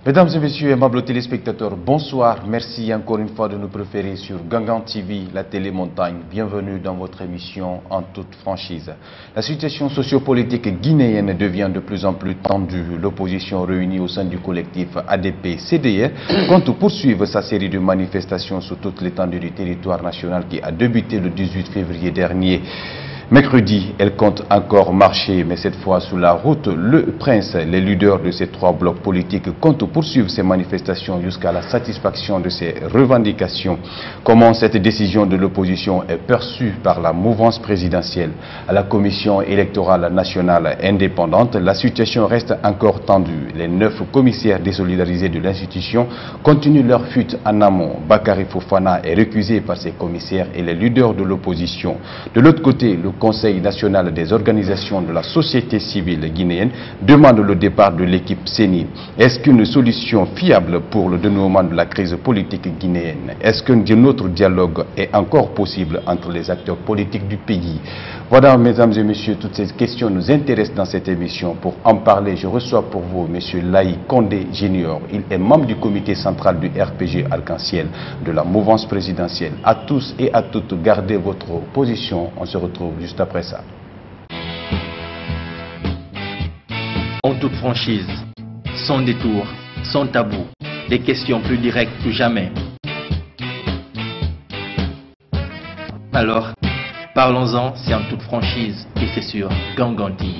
Mesdames et messieurs, aimables téléspectateurs, bonsoir. Merci encore une fois de nous préférer sur Gangan TV, la télé montagne. Bienvenue dans votre émission en toute franchise. La situation sociopolitique guinéenne devient de plus en plus tendue. L'opposition réunie au sein du collectif ADP-CDR compte poursuivre sa série de manifestations sur toute l'étendue du territoire national qui a débuté le 18 février dernier. Mercredi, elle compte encore marcher, mais cette fois sous la route Le Prince. Les leaders de ces trois blocs politiques comptent poursuivre ces manifestations jusqu'à la satisfaction de ces revendications. Comment cette décision de l'opposition est perçue par la mouvance présidentielle? À la Commission électorale nationale indépendante, la situation reste encore tendue. Les 9 commissaires désolidarisés de l'institution continuent leur fuite en amont. Bakary Fofana est récusé par ses commissaires et les leaders de l'opposition. De l'autre côté, le Conseil national des organisations de la société civile guinéenne demande le départ de l'équipe CENI. Est-ce qu'une solution fiable pour le dénouement de la crise politique guinéenne? Est-ce qu'un autre dialogue est encore possible entre les acteurs politiques du pays? Voilà, mesdames et messieurs, toutes ces questions nous intéressent dans cette émission. Pour en parler, je reçois pour vous M. Laï Condé Junior. Il est membre du comité central du RPG Arc-en-Ciel de la mouvance présidentielle. À tous et à toutes, gardez votre position. On se retrouve juste après ça. En toute franchise, sans détour, sans tabou, des questions plus directes que jamais. Alors, parlons-en, c'est en toute franchise et c'est sur Gangan TV.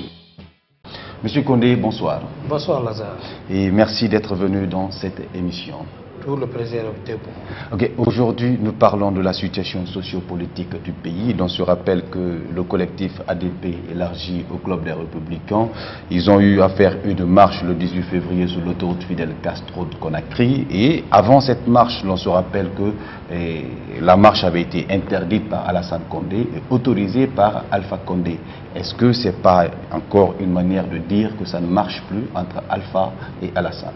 Monsieur Condé, bonsoir. Bonsoir Lazare. Et merci d'être venu dans cette émission. Tout le plaisir est pour vous. Ok, aujourd'hui nous parlons de la situation sociopolitique du pays. Donc je rappelle que le collectif ADP élargi au Club des Républicains, ils ont eu à faire une marche le 18 février sur l'autoroute Fidel Castro de Conakry. Et avant cette marche, l'on se rappelle que la marche avait été interdite par Alassane Condé et autorisée par Alpha Condé. Est-ce que ce n'est pas encore une manière de dire que ça ne marche plus entre Alpha et Alassane?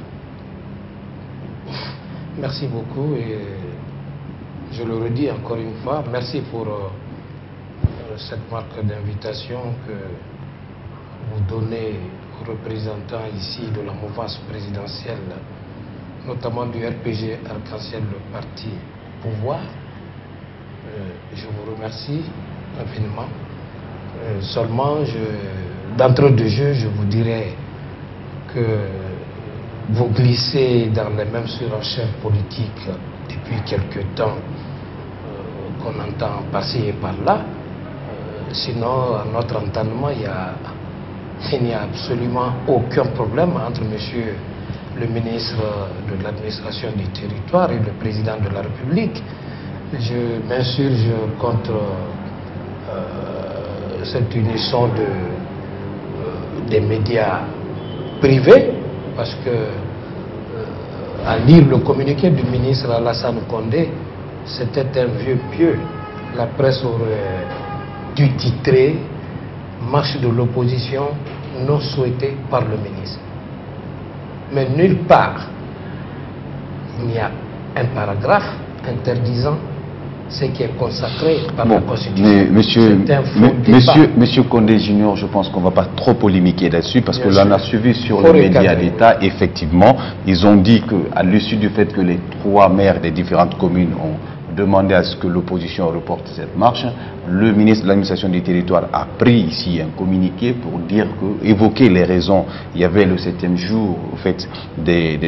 Merci beaucoup et je le redis encore une fois, merci pour cette marque d'invitation que vous donnez aux représentants ici de la mouvance présidentielle, notamment du RPG Arc-en-Ciel, le parti pouvoir. Je vous remercie infiniment. Seulement, d'entrée de jeu, je vous dirais que vous glissez dans les mêmes surenchères politiques depuis quelque temps qu'on entend passer par là. Sinon, à notre entendement, il n'y a absolument aucun problème entre monsieur le ministre de l'administration du territoire et le président de la République. Je m'insurge contre cette unisson des médias privés. Parce que, à lire le communiqué du ministre Alassane Condé, c'était un vieux pieux. La presse aurait dû titrer « Marche de l'opposition non souhaitée par le ministre ». Mais nulle part, il n'y a un paragraphe interdisant ce qui est consacré par la Constitution. Mais monsieur Condé Junior, je pense qu'on ne va pas trop polémiquer là-dessus parce que l'on a suivi sur les médias d'État, effectivement, ils ont dit qu'à l'issue du fait que les 3 maires des différentes communes ont demandé à ce que l'opposition reporte cette marche, le ministre de l'administration du territoire a pris ici un communiqué pour dire que, évoquer les raisons. Il y avait le 7e jour, au fait, des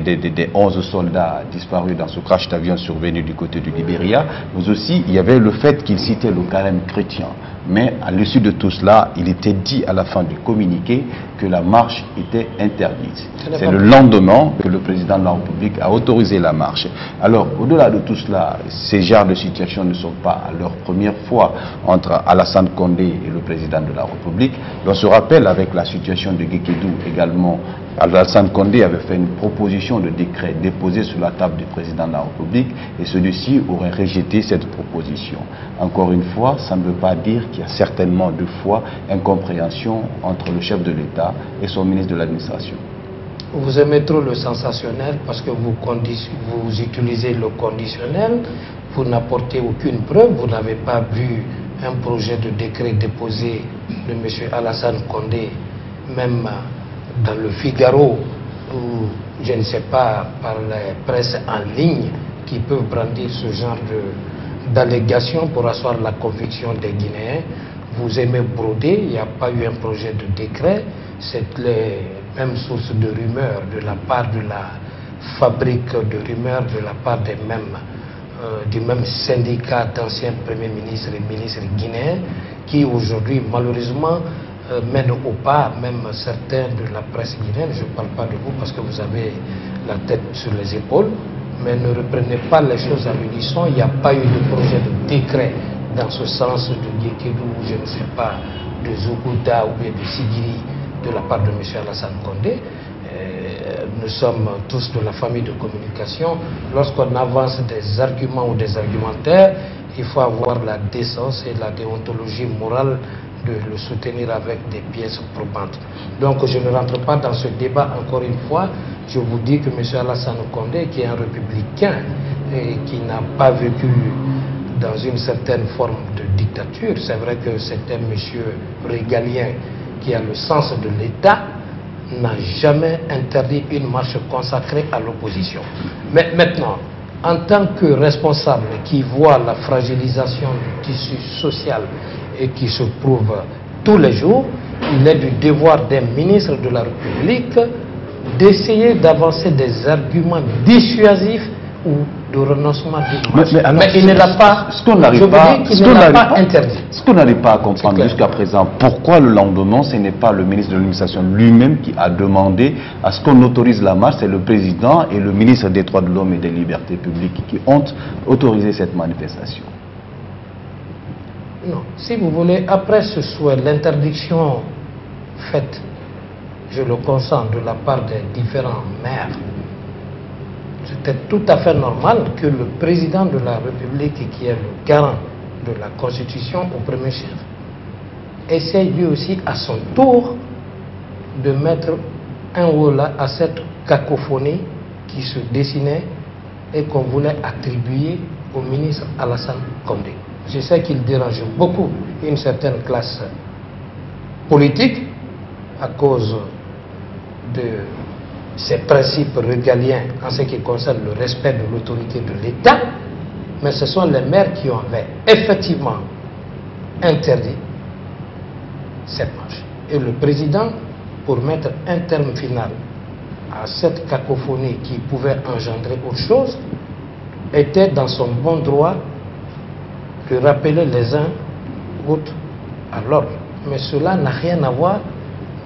11 soldats disparus dans ce crash d'avion survenu du côté du Libéria, mais aussi il y avait le fait qu'il citait le carême chrétien. Mais à l'issue de tout cela, il était dit à la fin du communiqué que la marche était interdite. C'est le lendemain que le président de la République a autorisé la marche. Alors, au-delà de tout cela, ces genres de situations ne sont pas à leur première fois entre Alassane Condé et le président de la République. On se rappelle avec la situation de Guékédou également, Alassane Condé avait fait une proposition de décret déposée sur la table du président de la République et celui-ci aurait rejeté cette proposition. Encore une fois, ça ne veut pas dire qu'il y a certainement deux fois incompréhension entre le chef de l'État et son ministre de l'administration. Vous aimez trop le sensationnel parce que vous utilisez le conditionnel, vous n'apportez aucune preuve, vous n'avez pas vu un projet de décret déposé de M. Alassane Condé, même dans le Figaro, ou je ne sais pas, par la presse en ligne qui peuvent brandir ce genre d'allégations pour asseoir la conviction des Guinéens. Vous aimez broder, il n'y a pas eu un projet de décret, c'est les mêmes sources de rumeurs de la part de la fabrique de rumeurs, de la part des mêmes, du même syndicat d'anciens premiers ministres et ministres guinéens qui aujourd'hui malheureusement mènent au pas même certains de la presse guinéenne. Je ne parle pas de vous parce que vous avez la tête sur les épaules, mais ne reprenez pas les choses à l'unisson. Il n'y a pas eu de projet de décret dans ce sens de Guékédou, je ne sais pas, de Zoukuta ou bien de Sigiri de la part de M. Alassane Condé. Nous sommes tous de la famille de communication. Lorsqu'on avance des arguments ou des argumentaires, il faut avoir la décence et la déontologie morale de le soutenir avec des pièces probantes. Donc je ne rentre pas dans ce débat encore une fois. Je vous dis que M. Alassane Condé, qui est un républicain et qui n'a pas vécu dans une certaine forme de dictature, c'est vrai que c'est un monsieur régalien qui a le sens de l'État, n'a jamais interdit une marche consacrée à l'opposition. Mais maintenant, en tant que responsable qui voit la fragilisation du tissu social et qui se prouve tous les jours, il est du devoir d'un ministre de la République d'essayer d'avancer des arguments dissuasifs ou de renoncement d'une marche. Mais il ne l'a pas, ce qu'on n'arrive pas interdit. Ce qu'on n'arrive pas à comprendre jusqu'à présent, pourquoi le lendemain, ce n'est pas le ministre de l'administration lui-même qui a demandé à ce qu'on autorise la marche, c'est le président et le ministre des droits de l'homme et des libertés publiques qui ont autorisé cette manifestation. Non, si vous voulez, après ce souhait, l'interdiction faite, je le consens, de la part des différents maires, c'était tout à fait normal que le président de la République, qui est le garant de la Constitution au premier chef, essaye lui aussi à son tour de mettre un holà à cette cacophonie qui se dessinait et qu'on voulait attribuer au ministre Alassane Condé. Je sais qu'il dérange beaucoup une certaine classe politique à cause de ces principes régaliens en ce qui concerne le respect de l'autorité de l'État, mais ce sont les maires qui ont effectivement interdit cette marche. Et le président, pour mettre un terme final à cette cacophonie qui pouvait engendrer autre chose, était dans son bon droit de rappeler les uns autres à l'ordre. Mais cela n'a rien à voir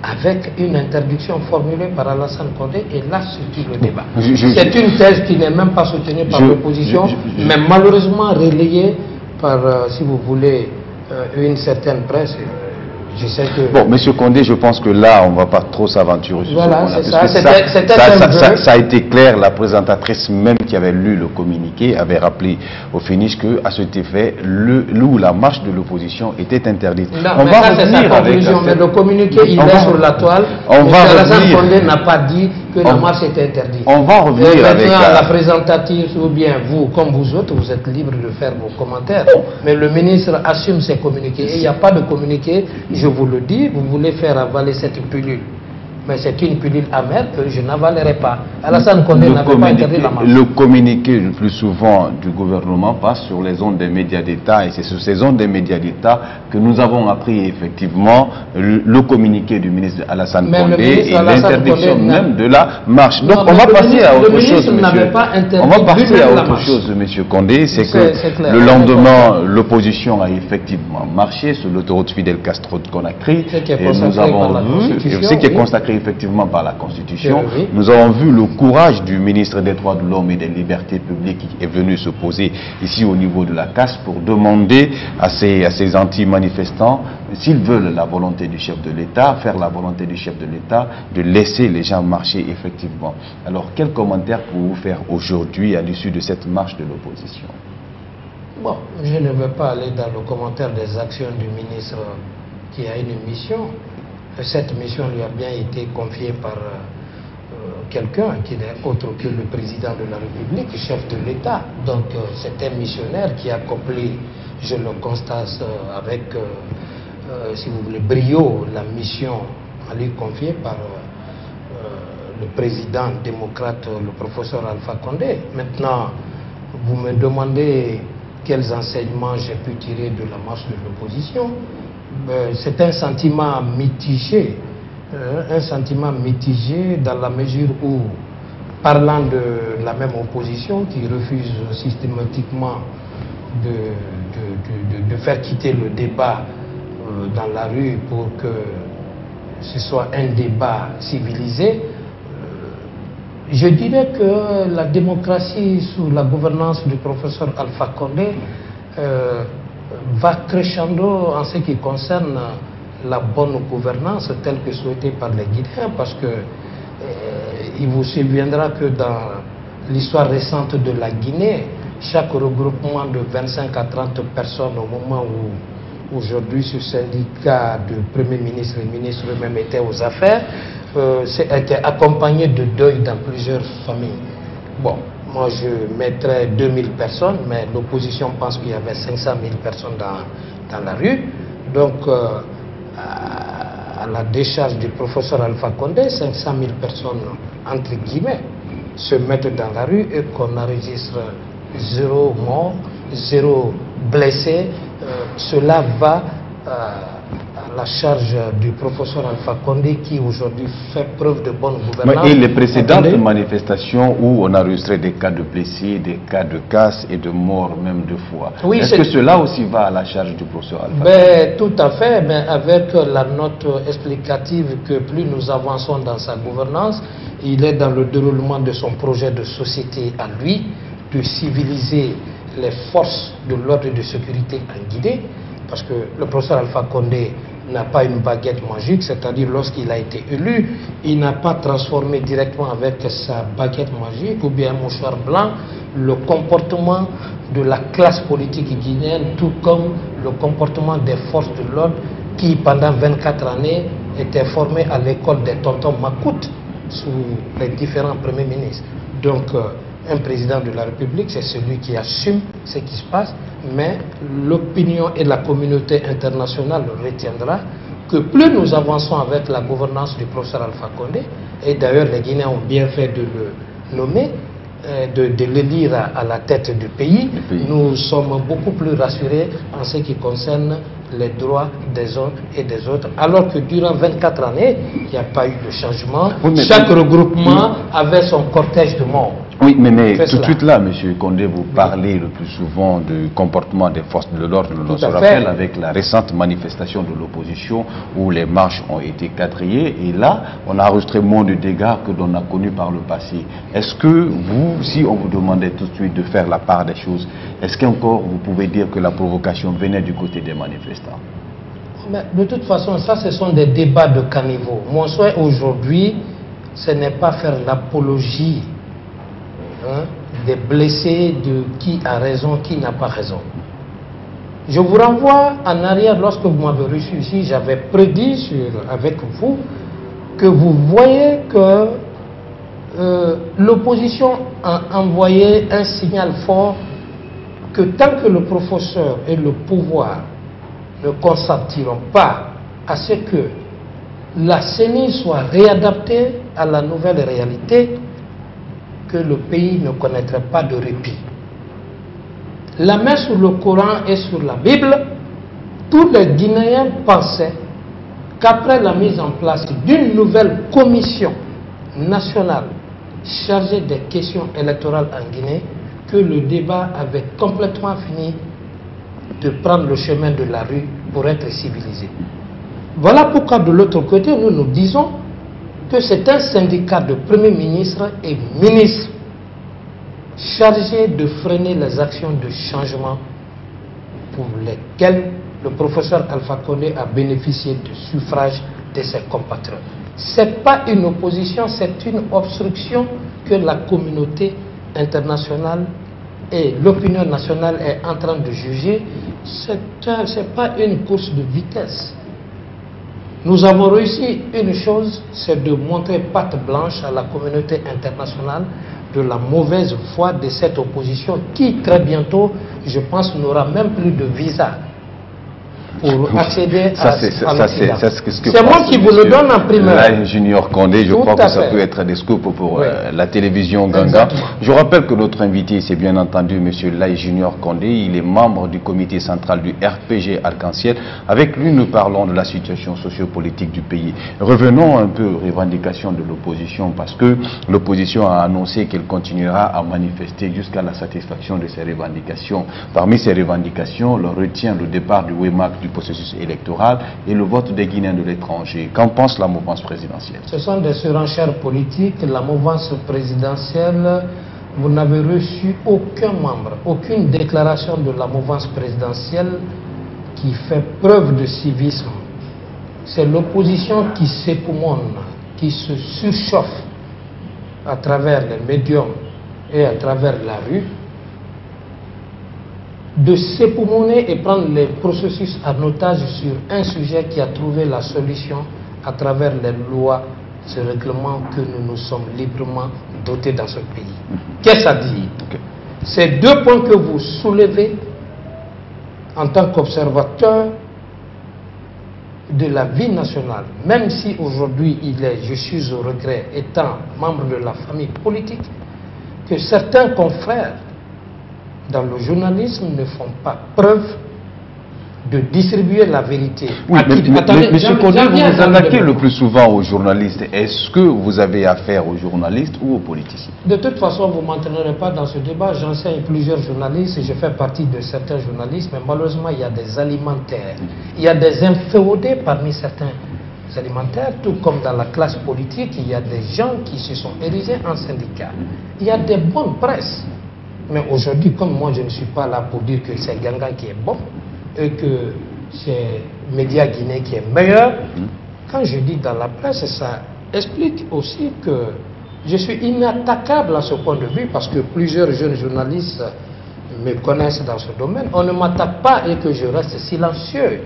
avec une interdiction formulée par Alassane Condé, et là c'est le débat. C'est une thèse qui n'est même pas soutenue par l'opposition, mais malheureusement relayée par, si vous voulez, une certaine presse. Je sais que... Bon, M. Condé, je pense que là, on ne va pas trop s'aventurer sur voilà, ce point-là. Ça a été clair, la présentatrice même qui avait lu le communiqué avait rappelé au finish qu'à cet effet, la marche de l'opposition était interdite. Non, on va revenir avec mais le communiqué, il est sur la toile. Alassane Condé n'a pas dit que la marche était interdite. On va revenir avec la présentatrice, ou bien vous, comme vous autres, vous êtes libre de faire vos commentaires. Mais le ministre assume ses communiqués. Et il n'y a pas de communiqué. Je vous le dis, vous voulez faire avaler cette pilule. Mais c'est une pilule amère que je n'avalerai pas. Alassane Condé n'avait pas interdit la marche. Le communiqué le plus souvent du gouvernement passe sur les ondes des médias d'État, et c'est sur ces ondes des médias d'État que nous avons appris effectivement le communiqué du ministre Alassane Condé et l'interdiction même de la marche. Donc on va passer à autre chose, monsieur. On va passer à autre chose, monsieur Condé. C'est que le lendemain, l'opposition a effectivement marché sur l'autoroute Fidel Castro de Conakry. Et nous avons vu ce qui est consacré effectivement par la Constitution. Oui. Nous avons vu le courage du ministre des Droits de l'Homme et des Libertés publiques qui est venu se poser ici au niveau de la CAS pour demander à ces anti-manifestants, s'ils veulent la volonté du chef de l'État, faire la volonté du chef de l'État, de laisser les gens marcher effectivement. Alors, quel commentaire pouvez-vous faire aujourd'hui à l'issue de cette marche de l'opposition? Bon, je ne veux pas aller dans le commentaire des actions du ministre qui a une mission. Cette mission lui a bien été confiée par quelqu'un qui n'est autre que le président de la République, chef de l'État. Donc c'est un missionnaire qui a accompli, je le constate avec, si vous voulez, brio, la mission à lui confiée par le président démocrate, le professeur Alpha Condé. Maintenant, vous me demandez quels enseignements j'ai pu tirer de la marche de l'opposition. C'est un sentiment mitigé. Un sentiment mitigé dans la mesure où, parlant de la même opposition qui refuse systématiquement de faire quitter le débat dans la rue pour que ce soit un débat civilisé, je dirais que la démocratie sous la gouvernance du professeur Alpha Condé va crescendo en ce qui concerne la bonne gouvernance telle que souhaitée par les Guinéens, parce que il vous souviendra que dans l'histoire récente de la Guinée, chaque regroupement de 25 à 30 personnes au moment où aujourd'hui ce syndicat de Premier ministre et ministre eux-mêmes étaient aux affaires, était accompagné de deuil dans plusieurs familles. Bon, moi je mettrais 2000 personnes, mais l'opposition pense qu'il y avait 500 000 personnes dans la rue. Donc, à la décharge du professeur Alpha Condé, 500 000 personnes, entre guillemets, se mettent dans la rue et qu'on enregistre 0 mort, 0 blessé. Cela va à la charge du professeur Alpha Condé qui aujourd'hui fait preuve de bonne gouvernance. Et les précédentes manifestations où on a enregistré des cas de blessés, des cas de casse et de morts même 2 fois. Oui, est-ce que cela aussi va à la charge du professeur Alpha Condé? Tout à fait, mais avec la note explicative que plus nous avançons dans sa gouvernance, il est dans le déroulement de son projet de société à lui, de civiliser les forces de l'ordre et de sécurité en Guinée, parce que le professeur Alpha Condé n'a pas une baguette magique, c'est-à-dire lorsqu'il a été élu, il n'a pas transformé directement avec sa baguette magique ou bien un mouchoir blanc le comportement de la classe politique guinéenne, tout comme le comportement des forces de l'ordre qui pendant 24 années étaient formées à l'école des tontons Makout sous les différents premiers ministres. Donc un président de la République, c'est celui qui assume ce qui se passe, mais l'opinion et la communauté internationale retiendra que plus nous avançons avec la gouvernance du professeur Alpha Condé, et d'ailleurs les Guinéens ont bien fait de le nommer, de l'élire à la tête du pays, nous sommes beaucoup plus rassurés en ce qui concerne les droits des uns et des autres, alors que durant 24 années, il n'y a pas eu de changement. Oui, chaque regroupement avait son cortège de morts. Oui, mais tout de suite là, M. Condé, vous parlez le plus souvent du comportement des forces de l'ordre. On se rappelle avec la récente manifestation de l'opposition où les marches ont été quadrillées et là, on a enregistré moins de dégâts que l'on a connus par le passé. Est-ce que vous, si on vous demandait tout de suite de faire la part des choses, est-ce qu'encore vous pouvez dire que la provocation venait du côté des manifestants? Mais de toute façon, ça, ce sont des débats de caniveau. Mon souhait aujourd'hui, ce n'est pas faire l'apologie des blessés, de qui a raison, qui n'a pas raison. Je vous renvoie en arrière, lorsque vous m'avez reçu ici, j'avais prédit avec vous que vous voyez que l'opposition a envoyé un signal fort que tant que le professeur et le pouvoir ne consentiront pas à ce que la CENI soit réadaptée à la nouvelle réalité, que le pays ne connaîtrait pas de répit. La main sur le Coran et sur la Bible, tous les Guinéens pensaient qu'après la mise en place d'une nouvelle commission nationale chargée des questions électorales en Guinée, que le débat avait complètement fini de prendre le chemin de la rue pour être civilisé. Voilà pourquoi de l'autre côté, nous disons que c'est un syndicat de premiers ministres et ministres chargé de freiner les actions de changement pour lesquelles le professeur Alpha Condé a bénéficié du suffrage de ses compatriotes. Ce n'est pas une opposition, c'est une obstruction que la communauté internationale et l'opinion nationale est en train de juger. Ce n'est pas une course de vitesse. Nous avons réussi une chose, c'est de montrer patte blanche à la communauté internationale de la mauvaise foi de cette opposition qui, très bientôt, je pense, n'aura même plus de visa. pour accéder à l'Occident. C'est moi qui vous le donne en primeur. Laye Junior Condé, je crois que ça peut être des scoops pour la télévision Ganga. Exactement. Je rappelle que notre invité, c'est bien entendu M. Laye Junior Condé. Il est membre du comité central du RPG Arc-en-Ciel. Avec lui, nous parlons de la situation sociopolitique du pays. Revenons un peu aux revendications de l'opposition, parce que l'opposition a annoncé qu'elle continuera à manifester jusqu'à la satisfaction de ses revendications. Parmi ces revendications, on retient le départ du WEMAC du processus électoral et le vote des Guinéens de l'étranger. Qu'en pense la mouvance présidentielle? Ce sont des surenchères politiques. La mouvance présidentielle, vous n'avez reçu aucun membre, aucune déclaration de la mouvance présidentielle qui fait preuve de civisme. C'est l'opposition qui s'époumonne, qui se surchauffe à travers les médiums et à travers la rue, de s'époumoner et prendre les processus en otage sur un sujet qui a trouvé la solution à travers les lois, ce règlement que nous nous sommes librement dotés dans ce pays. Qu'est-ce à dire? Ces deux points que vous soulevez en tant qu'observateur de la vie nationale, même si aujourd'hui je suis au regret, étant membre de la famille politique, que certains confrères dans le journalisme ne font pas preuve de distribuer la vérité. Oui, Monsieur Condé, vous vous attaquez le plus souvent aux journalistes. Est-ce que vous avez affaire aux journalistes ou aux politiciens? De toute façon, vous ne m'entraînerez pas dans ce débat. J'enseigne plusieurs journalistes et je fais partie de certains journalistes, mais malheureusement, il y a des alimentaires. Il y a des inféodés parmi certains alimentaires, tout comme dans la classe politique, il y a des gens qui se sont érigés en syndicats. Il y a des bonnes presses. Mais aujourd'hui, comme moi, je ne suis pas là pour dire que c'est Ganga qui est bon et que c'est Média Guinée qui est meilleur. Quand je dis dans la presse, ça explique aussi que je suis inattaquable à ce point de vue parce que plusieurs jeunes journalistes me connaissent dans ce domaine. On ne m'attaque pas et que je reste silencieux.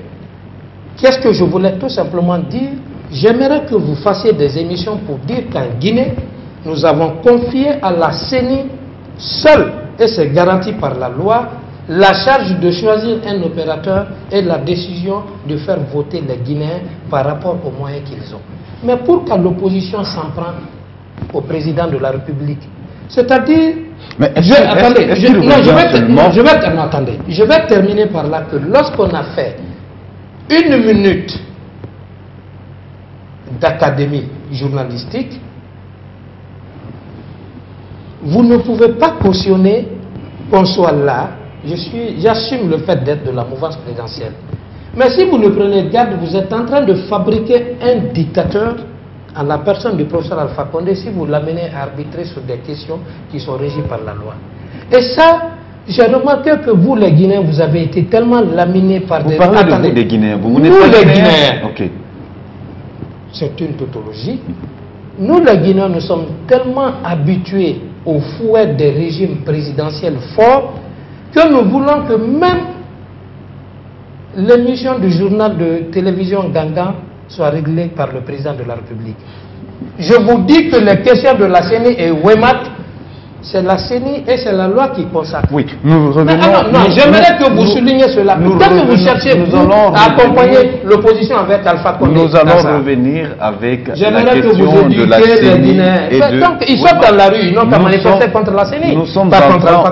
Qu'est-ce que je voulais tout simplement dire? J'aimerais que vous fassiez des émissions pour dire qu'en Guinée, nous avons confié à la CENI seule, et c'est garanti par la loi, la charge de choisir un opérateur et la décision de faire voter les Guinéens par rapport aux moyens qu'ils ont. Mais pourquoi l'opposition s'en prend au président de la République? C'est-à-dire... Je vais terminer par là que lorsqu'on a fait 1 minute d'académie journalistique, vous ne pouvez pas cautionner qu'on soit là. J'assume le fait d'être de la mouvance présidentielle. Mais si vous ne prenez garde, vous êtes en train de fabriquer un dictateur en la personne du professeur Alpha Condé si vous l'amenez à arbitrer sur des questions qui sont régies par la loi. Et ça, j'ai remarqué que vous, les Guinéens, vous avez été tellement laminés par des... Vous parlez de vous, des Guinéens. Vous n'êtes pas les Guinéens. Ok. C'est une tautologie. Nous, les Guinéens, nous sommes tellement habitués au fouet des régimes présidentiels forts que nous voulons que même l'émission du journal de télévision Ganga soit réglée par le président de la République. Je vous dis que les questions de la CENI et WEMAC, c'est la CENI et c'est la loi qui consacre. Oui, nous revenons... j'aimerais que vous souligniez cela. Peut-être que vous cherchez à accompagner l'opposition avec Alpha Condé. Nous allons revenir avec la question de la CENI et de... Donc, ils sont dans la rue, ils n'ont qu'à manifester contre la CENI. Nous sommes en train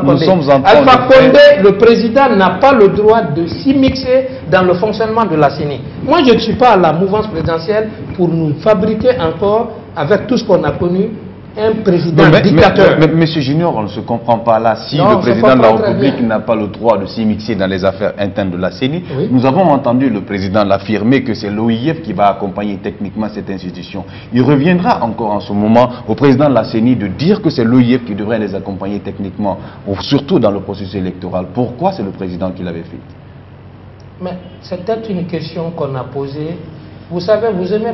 Alpha Condé, le président, n'a pas le droit de s'immiscer dans le fonctionnement de la CENI. Moi, je ne suis pas à la mouvance présidentielle pour nous fabriquer encore, avec tout ce qu'on a connu, un président dictateur. Mais Monsieur Junior, on ne se comprend pas là. Si le président de la République n'a pas le droit de s'immiscer dans les affaires internes de la CENI, nous avons entendu le président l'affirmer que c'est l'OIF qui va accompagner techniquement cette institution. Il reviendra encore en ce moment au président de la CENI de dire que c'est l'OIF qui devrait les accompagner techniquement, surtout dans le processus électoral. Pourquoi c'est le président qui l'avait fait? Mais c'était une question qu'on a posée. Vous savez, vous aimez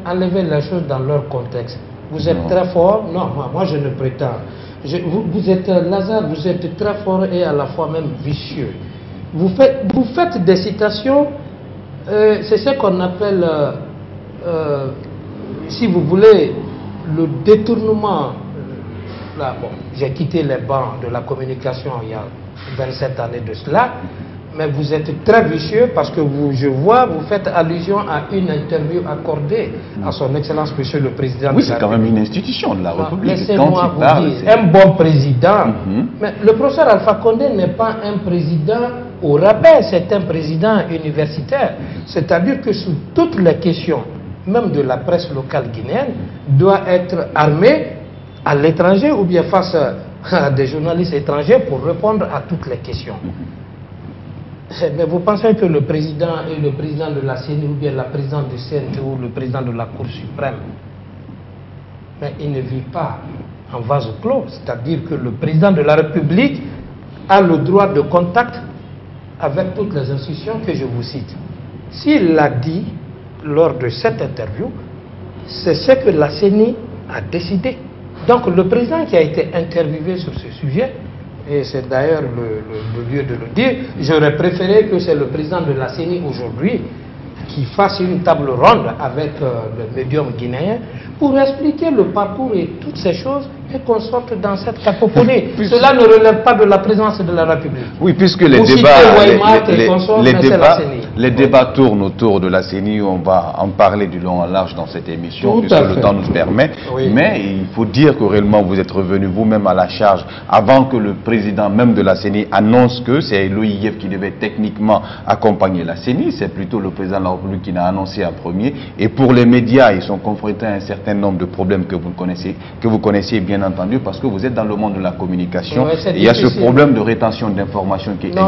enlever les choses dans leur contexte. Vous êtes très fort. Non, moi je ne prétends. Vous êtes Lazare, vous êtes très fort et à la fois même vicieux. Vous faites des citations, c'est ce qu'on appelle, si vous voulez, le détournement. Là, bon, j'ai quitté les bancs de la communication il y a 27 années de cela. Mais vous êtes très vicieux parce que je vois, vous faites allusion à une interview accordée à son Excellence Monsieur le Président. Oui, c'est quand même une institution de la République. Laissez-moi vous dire, un bon président. Mais le professeur Alpha Condé n'est pas un président au rabais, c'est un président universitaire. C'est-à-dire que sous toutes les questions, même de la presse locale guinéenne, doit être armé à l'étranger ou bien face à des journalistes étrangers pour répondre à toutes les questions. Mais vous pensez que le président est le président de la CENI ou bien la présidente du CNT ou le président de la Cour suprême, mais il ne vit pas en vase clos, c'est-à-dire que le président de la République a le droit de contact avec toutes les institutions que je vous cite. S'il l'a dit lors de cette interview, c'est ce que la CENI a décidé. Donc le président qui a été interviewé sur ce sujet, et c'est d'ailleurs le lieu de le dire, j'aurais préféré que c'est le président de la CENI aujourd'hui qui fasse une table ronde avec le médium guinéen pour expliquer le parcours et toutes ces choses et qu'on sorte dans cette cacophonie. Cela ne relève pas de la présidence de la République. Oui, puisque les débats tournent autour de la CENI, on va en parler du long en large dans cette émission, puisque le temps nous permet. Oui. Mais il faut dire que réellement vous êtes revenu vous-même à la charge avant que le président même de la CENI annonce que c'est l'OIF qui devait techniquement accompagner la CENI. C'est plutôt le président de la République qui l'a annoncé en premier. Et pour les médias, ils sont confrontés à un certain nombre de problèmes que vous connaissez bien entendu, parce que vous êtes dans le monde de la communication. Ouais, il y a ce problème de rétention d'informations qui existe.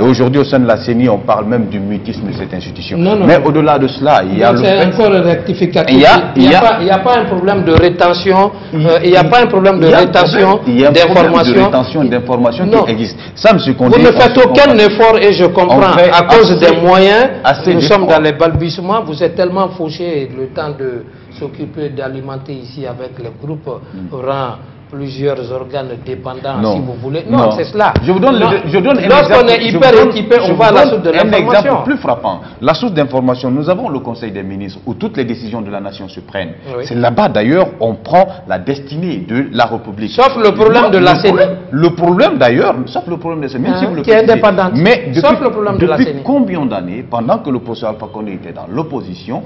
Et aujourd'hui, au sein de la CENI, on parle même du mutisme de cette institution. Mais au-delà de cela, il y a le fait... C'est encore rectificatif. Il n'y a pas un problème de rétention. Il n'y a pas un problème de rétention d'informations qui existe. Ça, M. Condé, vous ne faites aucun effort et je comprends. À cause des moyens, nous sommes dans les balbutiements. Vous êtes tellement fauché le temps de s'occuper d'alimenter ici avec les groupes rend plusieurs organes dépendants, si vous voulez. Non, c'est cela. Je vous donne lorsqu'on est hyper équipé, on va à la source de l'information. Un exemple plus frappant. La source d'information, nous avons le Conseil des ministres où toutes les décisions de la nation se prennent. Oui. C'est là-bas d'ailleurs on prend la destinée de la République. Sauf le problème de la CENI. Le problème d'ailleurs, sauf le problème de la CENI, qui est indépendante. Mais sauf le problème de la CENI. Depuis combien d'années, pendant que le professeur Alpha Condé était dans l'opposition,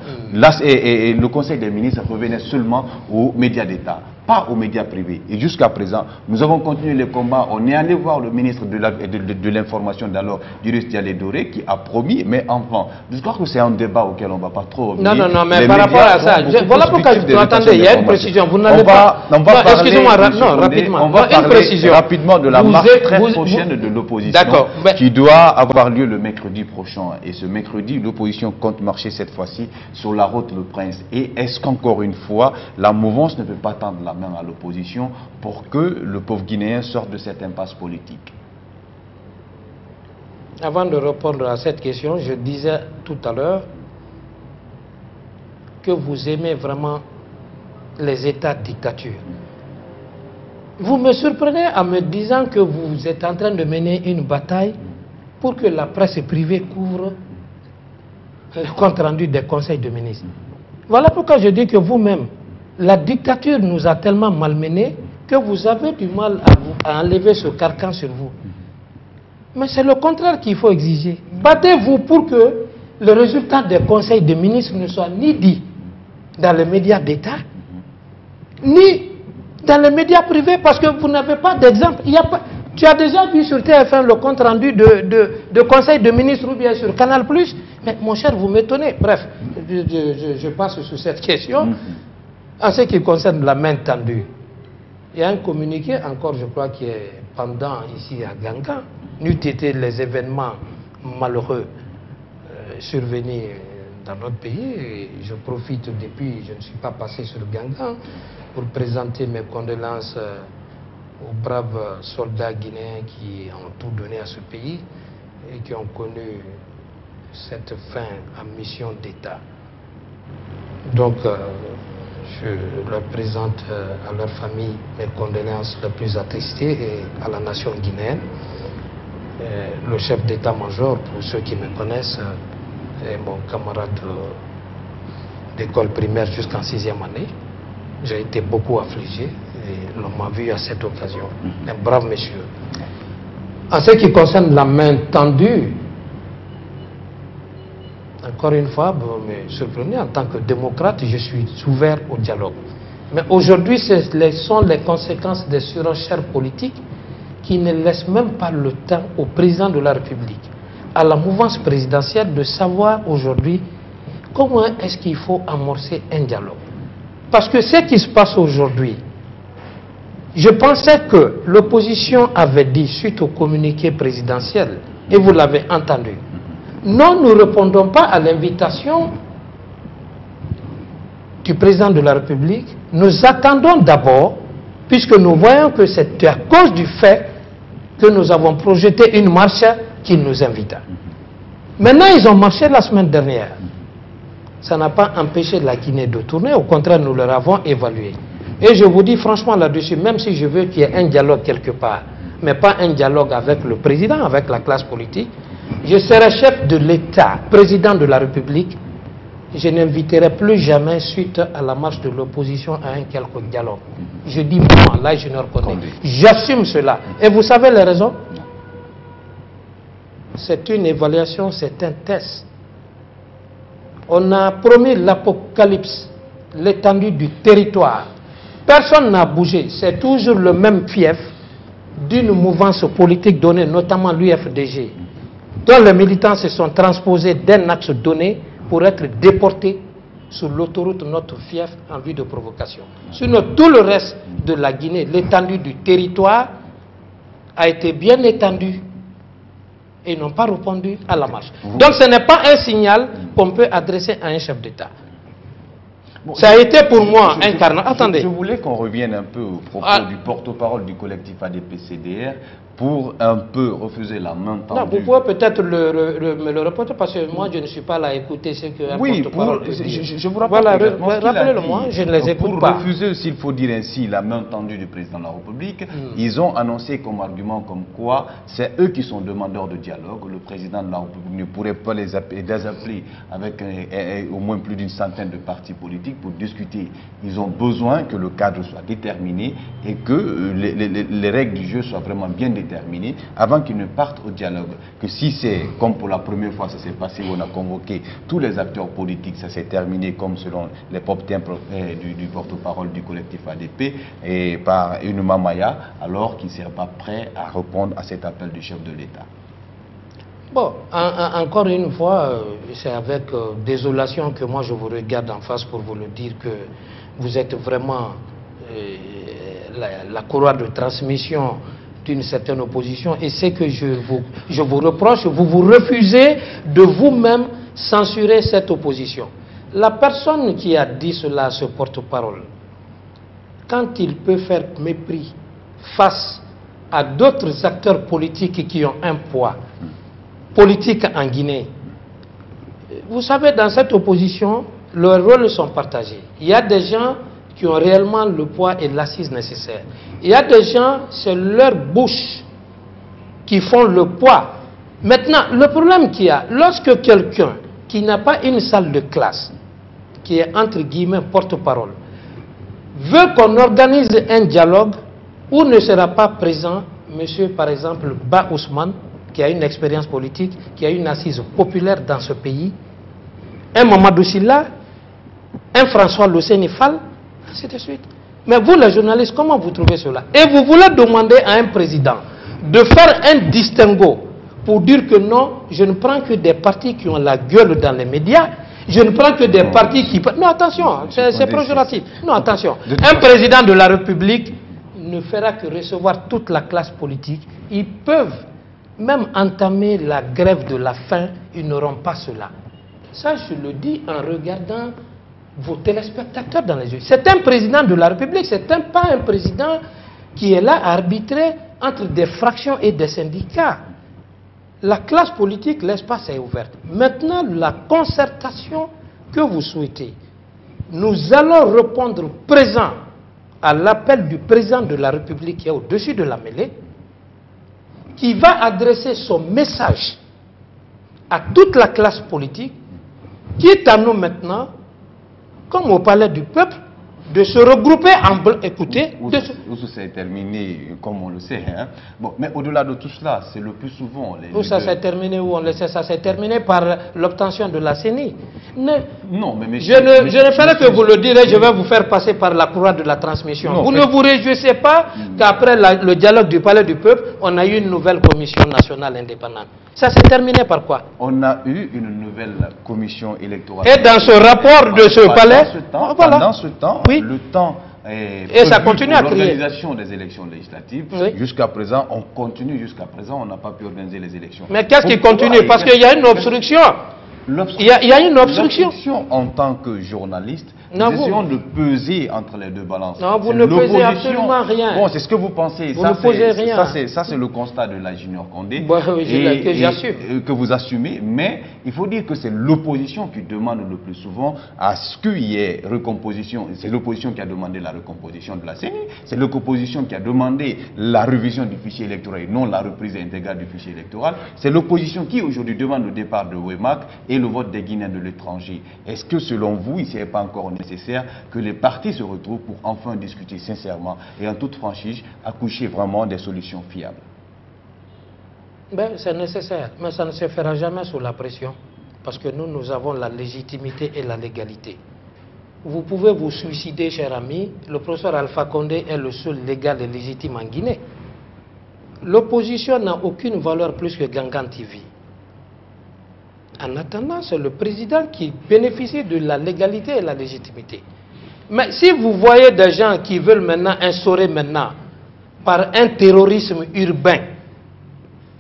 et le Conseil des ministres revenait seulement aux médias d'État, pas aux médias privés. Et jusqu'à présent, nous avons continué les combats. On est allé voir le ministre de l'Information d'alors, Idriss Dialé Doré, qui a promis, mais enfin, je crois que c'est un débat auquel on ne va pas trop revenir. Non, mais par rapport à ça, voilà pourquoi je attendez, il y a une précision. Vous n'allez pas... Excusez-moi, rapidement. On va parler rapidement de la marche très prochaine de l'opposition qui doit avoir lieu le mercredi prochain. Et ce mercredi, l'opposition compte marcher cette fois-ci sur la route Le Prince. Et est-ce qu'encore une fois, la mouvance ne peut pas tendre la main à l'opposition pour que le pauvre Guinéen sorte de cette impasse politique? Avant de répondre à cette question, je disais tout à l'heure que vous aimez vraiment les États dictatures. Vous me surprenez en me disant que vous êtes en train de mener une bataille pour que la presse privée couvre le compte-rendu des conseils de ministres. Voilà pourquoi je dis que vous-même, la dictature nous a tellement malmenés que vous avez du mal à enlever ce carcan sur vous. Mais c'est le contraire qu'il faut exiger. Battez-vous pour que le résultat des conseils de ministres ne soit ni dit dans les médias d'État, ni dans les médias privés, parce que vous n'avez pas d'exemple. Tu as déjà vu sur TF1 le compte rendu de conseil de ministres ou bien sur Canal+. Mais mon cher, vous m'étonnez. Bref, je passe sur cette question. En ce qui concerne la main tendue, il y a un communiqué encore, je crois, qui est pendant ici à Ganga. N'eût été les événements malheureux survenus dans notre pays. Et je profite depuis, je ne suis pas passé sur Ganga, pour présenter mes condoléances aux braves soldats guinéens qui ont tout donné à ce pays et qui ont connu cette fin en mission d'État. Donc, je leur présente à leur famille mes condoléances les plus attristées et à la nation guinéenne. Le chef d'état-major, pour ceux qui me connaissent, est mon camarade d'école primaire jusqu'en 6e année. J'ai été beaucoup affligé et l'on m'a vu à cette occasion. Un brave monsieur. En ce qui concerne la main tendue, encore une fois, vous me surprenez, en tant que démocrate, je suis ouvert au dialogue. Mais aujourd'hui, ce sont les conséquences des surenchères politiques qui ne laissent même pas le temps au président de la République, à la mouvance présidentielle, de savoir aujourd'hui comment est-ce qu'il faut amorcer un dialogue. Parce que ce qui se passe aujourd'hui, je pensais que l'opposition avait dit, suite au communiqué présidentiel, et vous l'avez entendu, non, nous ne répondons pas à l'invitation du président de la République. Nous attendons d'abord, puisque nous voyons que c'est à cause du fait que nous avons projeté une marche qu'il nous invita. Maintenant, ils ont marché la semaine dernière. Ça n'a pas empêché la Guinée de tourner, au contraire, nous leur avons évalué. Et je vous dis franchement là-dessus, même si je veux qu'il y ait un dialogue quelque part, mais pas un dialogue avec le président, avec la classe politique, je serai chef de l'État, président de la République, je n'inviterai plus jamais, suite à la marche de l'opposition, à un quelconque dialogue. Je dis moi, là je ne reconnais. J'assume cela. Et vous savez les raisons? C'est une évaluation, c'est un test. On a promis l'apocalypse, l'étendue du territoire. Personne n'a bougé. C'est toujours le même fief d'une mouvance politique donnée, notamment l'UFDG, dont les militants se sont transposés d'un axe donné pour être déportés sur l'autoroute notre fief en vue de provocation. Sinon, tout le reste de la Guinée, l'étendue du territoire, a été bien étendu et n'ont pas répondu à la marche. Donc ce n'est pas un signal qu'on peut adresser à un chef d'État. Bon, ça a été pour moi un carnage. Attendez. Je voulais qu'on revienne un peu au propos du porte-parole du collectif ADP-CDR pour un peu refuser la main tendue. Non, vous pouvez peut-être me le répéter parce que moi je ne suis pas là à écouter ce que porte-parole peut dire. Je vous rappelle rappelez-le-moi, je ne les écoute pas. Pour refuser, s'il faut dire ainsi, la main tendue du président de la République, ils ont annoncé comme argument comme quoi c'est eux qui sont demandeurs de dialogue. Le président de la République ne pourrait pas les appeler avec au moins plus d'une centaine de partis politiques pour discuter. Ils ont besoin que le cadre soit déterminé et que les règles du jeu soient vraiment bien déterminées avant qu'ils ne partent au dialogue. Que si c'est comme pour la première fois ça s'est passé, on a convoqué tous les acteurs politiques, ça s'est terminé comme selon les propres termes du porte-parole du collectif ADP et par une mamaya, alors qu'ils ne seraient pas prêts à répondre à cet appel du chef de l'État. Bon, encore une fois, c'est avec désolation que moi je vous regarde en face pour vous le dire que vous êtes vraiment la courroie de transmission d'une certaine opposition, et c'est que je vous reproche, vous refusez de vous-même censurer cette opposition. La personne qui a dit cela, ce porte-parole, quand il peut faire mépris face à d'autres acteurs politiques qui ont un poids politique en Guinée, vous savez, dans cette opposition, leurs rôles sont partagés. Il y a des gens qui ont réellement le poids et l'assise nécessaire. Il y a des gens, c'est leur bouche qui font le poids. Maintenant, le problème qu'il y a, lorsque quelqu'un qui n'a pas une salle de classe, qui est entre guillemets porte-parole, veut qu'on organise un dialogue où ne sera pas présent monsieur, par exemple, Ba Ousmane, qui a une expérience politique, qui a une assise populaire dans ce pays, un Mamadou Sylla, un François Losséni Fall, ainsi de suite. Mais vous, les journalistes, comment vous trouvez cela? Et vous voulez demander à un président de faire un distinguo pour dire que non, je ne prends que des partis qui ont la gueule dans les médias, je ne prends que des partis qui... Non, attention, c'est péjoratif. Non, attention. Un président de la République ne fera que recevoir toute la classe politique. Ils peuvent même entamer la grève de la faim, ils n'auront pas cela. Ça, je le dis en regardant vos téléspectateurs dans les yeux. C'est un président de la République, c'est pas un président qui est là à arbitrer entre des fractions et des syndicats. La classe politique, l'espace est ouvert. Maintenant, la concertation que vous souhaitez, nous allons répondre présent à l'appel du président de la République qui est au-dessus de la mêlée, qui va adresser son message à toute la classe politique, qui est à nous maintenant, comme au palais du peuple, de se regrouper en bloc. Écoutez, Où c'est terminé, comme on le sait. Hein. Bon, mais au-delà de tout cela, c'est le plus souvent... Où ça s'est terminé, où on le sait, ça s'est terminé par l'obtention de la CENI. Non, mais je ne ferai que vous le dire et je vais vous faire passer par la courroie de la transmission. Non, vous ne vous réjouissez pas qu'après le dialogue du Palais du Peuple, on a eu une nouvelle commission nationale indépendante. Ça s'est terminé par quoi? On a eu une nouvelle commission électorale. Et dans ce rapport de ce palais, pendant ce temps, oui. Le temps et ça continue à crier. L'organisation des élections législatives, oui. Jusqu'à présent, on continue, jusqu'à présent, on n'a pas pu organiser les élections. Mais qu'est-ce qui continue? Parce qu'il y a une obstruction. Il y a une obstruction. En tant que journaliste, non, nous essayons de peser entre les deux balances. Non, vous ne pesez absolument rien. Bon, c'est ce que vous pensez. Vous ne pesez rien. Ça, c'est le constat de la Junior Condé. Bon, que j'assume. Que vous assumez, mais il faut dire que c'est l'opposition qui demande le plus souvent à ce qu'il y ait recomposition. C'est l'opposition qui a demandé la recomposition de la CENI. C'est l'opposition qui a demandé la révision du fichier électoral et non la reprise intégrale du fichier électoral. C'est l'opposition qui aujourd'hui demande le départ de Wemac et le vote des Guinéens de l'étranger. Est-ce que selon vous, il ne serait pas encore nécessaire que les partis se retrouvent pour enfin discuter sincèrement et en toute franchise accoucher vraiment des solutions fiables? Ben, c'est nécessaire, mais ça ne se fera jamais sous la pression parce que nous avons la légitimité et la légalité. Vous pouvez vous suicider, cher ami. Le professeur Alpha Condé est le seul légal et légitime en Guinée. L'opposition n'a aucune valeur plus que Gangan TV. En attendant, c'est le président qui bénéficie de la légalité et la légitimité. Mais si vous voyez des gens qui veulent maintenant instaurer par un terrorisme urbain,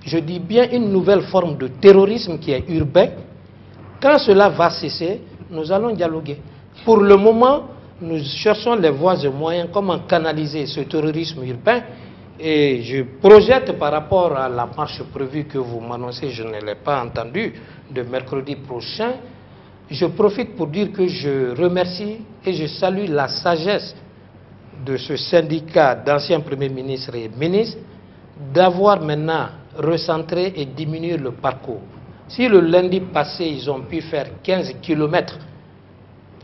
je dis bien une nouvelle forme de terrorisme qui est urbain, quand cela va cesser, nous allons dialoguer. Pour le moment, nous cherchons les voies et moyens, comment canaliser ce terrorisme urbain. Et je projette par rapport à la marche prévue que vous m'annoncez, je ne l'ai pas entendu, de mercredi prochain. Je profite pour dire que je remercie et je salue la sagesse de ce syndicat d'anciens premiers ministres et ministres d'avoir maintenant recentré et diminué le parcours. Si le lundi passé, ils ont pu faire 15 km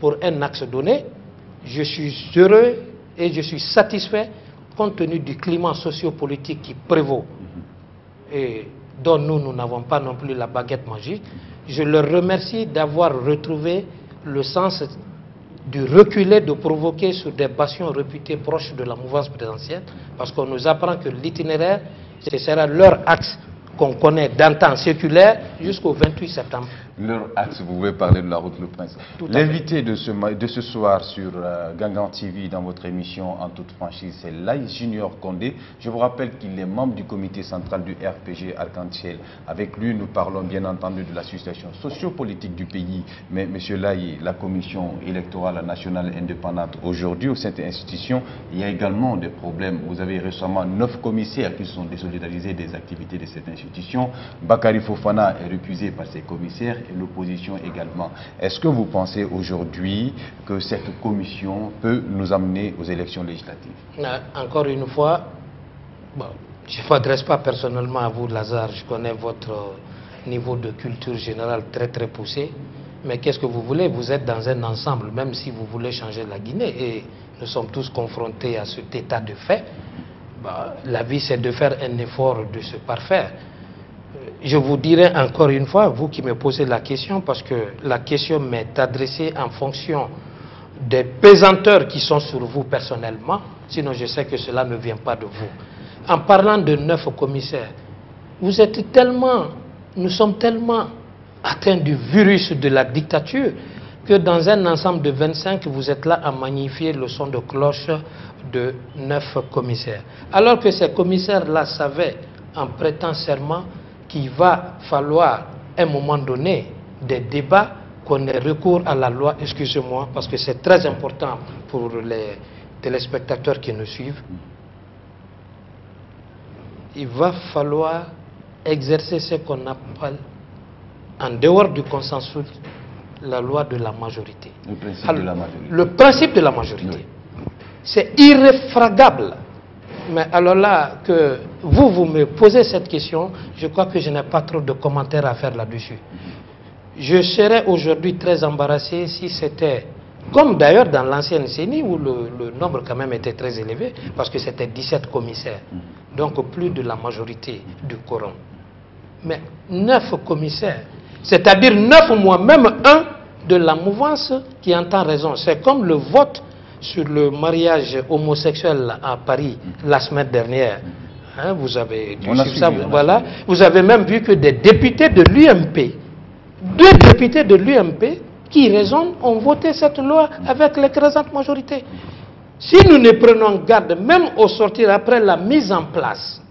pour un axe donné, je suis heureux et je suis satisfait compte tenu du climat sociopolitique qui prévaut et dont nous n'avons pas non plus la baguette magique. Je leur remercie d'avoir retrouvé le sens du reculer, de provoquer sur des bastions réputés proches de la mouvance présidentielle, parce qu'on nous apprend que l'itinéraire, ce sera leur axe qu'on connaît d'antan séculaire jusqu'au 28 septembre. Leur axe, vous pouvez parler de la route Le Prince. L'invité de ce soir sur Gangan TV dans votre émission En toute franchise, c'est Laye Junior Condé. Je vous rappelle qu'il est membre du comité central du RPG Arc-en-Ciel. Avec lui, nous parlons bien entendu de la situation sociopolitique du pays. Mais monsieur Laye, la commission électorale nationale indépendante, aujourd'hui au sein de l'institution, il y a également des problèmes. Vous avez récemment 9 commissaires qui sont désolidarisés des activités de cette institution. Bakary Fofana est récusé par ses commissaires et l'opposition également. Est-ce que vous pensez aujourd'hui que cette commission peut nous amener aux élections législatives? Encore une fois, bon, je ne m'adresse pas personnellement à vous, Lazare. Je connais votre niveau de culture générale très poussé. Mais qu'est-ce que vous voulez? Vous êtes dans un ensemble, même si vous voulez changer la Guinée. Et nous sommes tous confrontés à cet état de fait. La vie, c'est de faire un effort de se parfaire. Je vous dirai encore une fois, vous qui me posez la question, parce que la question m'est adressée en fonction des pesanteurs qui sont sur vous personnellement, sinon je sais que cela ne vient pas de vous. En parlant de 9 commissaires, vous êtes tellement, nous sommes tellement atteints du virus de la dictature que dans un ensemble de 25, vous êtes là à magnifier le son de cloche de 9 commissaires. Alors que ces commissaires-là savaient, en prêtant serment, qu'il va falloir, à un moment donné, des débats, qu'on ait recours à la loi, excusez-moi, parce que c'est très important pour les téléspectateurs qui nous suivent. Il va falloir exercer ce qu'on appelle, en dehors du consensus, la loi de la majorité. Le principe de la majorité. Le principe de la majorité. Oui. C'est irréfragable. Mais alors là, que vous me posez cette question, je crois que je n'ai pas trop de commentaires à faire là-dessus. Je serais aujourd'hui très embarrassé si c'était Comme d'ailleurs dans l'ancienne CENI où le nombre quand même était très élevé, parce que c'était 17 commissaires, donc plus de la majorité du quorum. Mais 9 commissaires, c'est-à-dire 9 mois, même un de la mouvance qui entend raison. C'est comme le vote sur le mariage homosexuel à Paris la semaine dernière. Hein, vous avez dû suivre ça, voilà. Vous avez même vu que des députés de l'UMP, 2 députés de l'UMP qui raisonnent ont voté cette loi avec l'écrasante majorité. Si nous ne prenons garde, même au sortir après la mise en place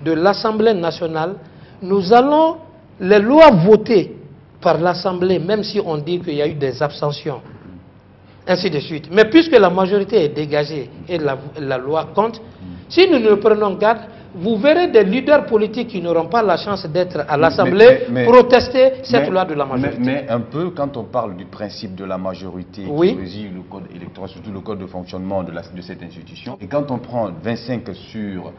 de l'Assemblée nationale, nous allons, les lois votées par l'Assemblée, même si on dit qu'il y a eu des abstentions, ainsi de suite. Mais puisque la majorité est dégagée et la loi compte, si nous ne prenons garde, vous verrez des leaders politiques qui n'auront pas la chance d'être à l'Assemblée protester cette loi de la majorité. Mais un peu, quand on parle du principe de la majorité qui régit le code électoral, surtout le code de fonctionnement de cette institution, et quand on prend 25 sur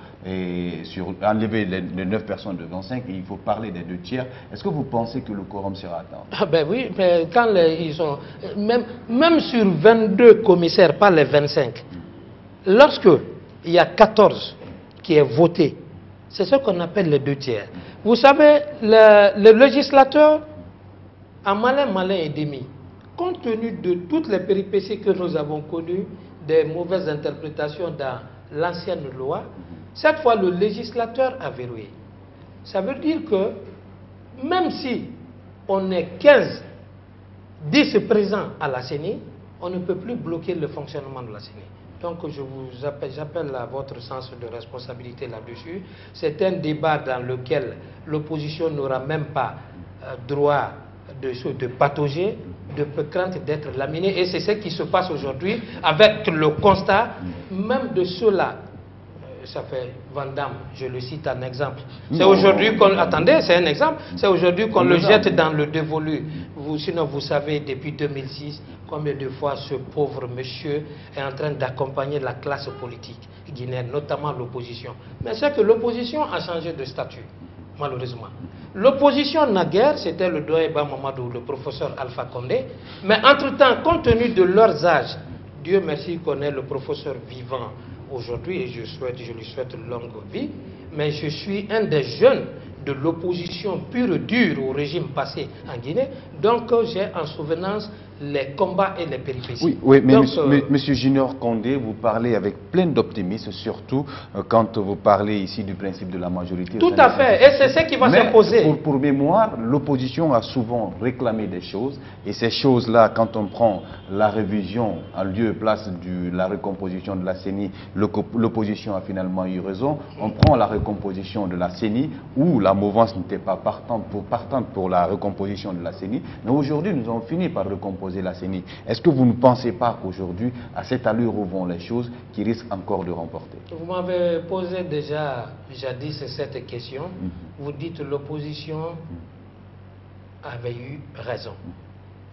enlever les 9 personnes de 25, et il faut parler des 2 tiers, est-ce que vous pensez que le quorum sera atteint? Ah ben oui, mais quand ils sont... Même sur 22 commissaires, pas les 25, lorsque il y a 14 qui est voté, c'est ce qu'on appelle les 2 tiers. Vous savez, le législateur, en malin et demi, compte tenu de toutes les péripéties que nous avons connues, des mauvaises interprétations dans l'ancienne loi, cette fois le législateur a verrouillé. Ça veut dire que même si on est 15, 10 présents à la CENI, on ne peut plus bloquer le fonctionnement de la CENI. Donc j'appelle à votre sens de responsabilité là-dessus. C'est un débat dans lequel l'opposition n'aura même pas droit de patauger, de crainte d'être laminée. Et c'est ce qui se passe aujourd'hui avec le constat même de ceux-là. Ça fait Van Damme, je le cite en exemple. C'est aujourd'hui qu'on... Attendez, c'est un exemple. C'est aujourd'hui qu'on le jette dans le dévolu. Sinon, vous savez, depuis 2006, combien de fois ce pauvre monsieur est en train d'accompagner la classe politique guinéenne, notamment l'opposition. Mais c'est que l'opposition a changé de statut, malheureusement. L'opposition naguère, c'était le doyen Mamadou, le professeur Alpha Condé. Mais entre-temps, compte tenu de leurs âges, Dieu merci qu'on est le professeur vivant aujourd'hui et je lui souhaite une longue vie, mais je suis un des jeunes de l'opposition pure et dure au régime passé en Guinée, donc j'ai en souvenance les combats et les péripéties. Oui, mais monsieur Junior Condé, vous parlez avec plein d'optimisme, surtout quand vous parlez ici du principe de la majorité. Tout à fait, et c'est ce qui va s'imposer. Pour mémoire, l'opposition a souvent réclamé des choses, et ces choses-là, quand on prend la révision en lieu et place de la recomposition de la CENI, l'opposition a finalement eu raison. On prend la recomposition de la CENI, où la mouvance n'était pas partante pour la recomposition de la CENI, mais aujourd'hui nous avons fini par recomposer la CENI. Est-ce que vous ne pensez pas qu'aujourd'hui, à cette allure où vont les choses, qui risquent encore de remporter? Vous m'avez posé déjà jadis cette question. Vous dites l'opposition avait eu raison.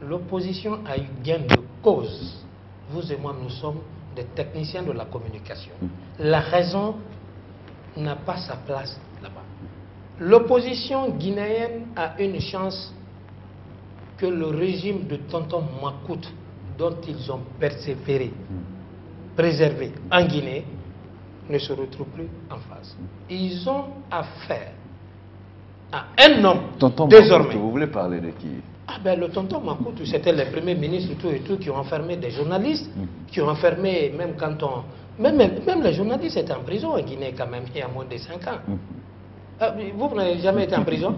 L'opposition a eu gain de cause. Vous et moi, nous sommes des techniciens de la communication. La raison n'a pas sa place là-bas. L'opposition guinéenne a une chance que le régime de Tonton Macoute, dont ils ont persévéré, préservé en Guinée, ne se retrouve plus en face. Ils ont affaire à un homme, Tonton désormais. Macoute, vous voulez parler de qui? Ah ben le tonton Macoute, c'était les premiers ministres tout et tout qui ont enfermé des journalistes, qui ont enfermé, même quand on... Même les journalistes étaient en prison en Guinée quand même, il y a moins de 5 ans. Vous n'avez jamais été en prison?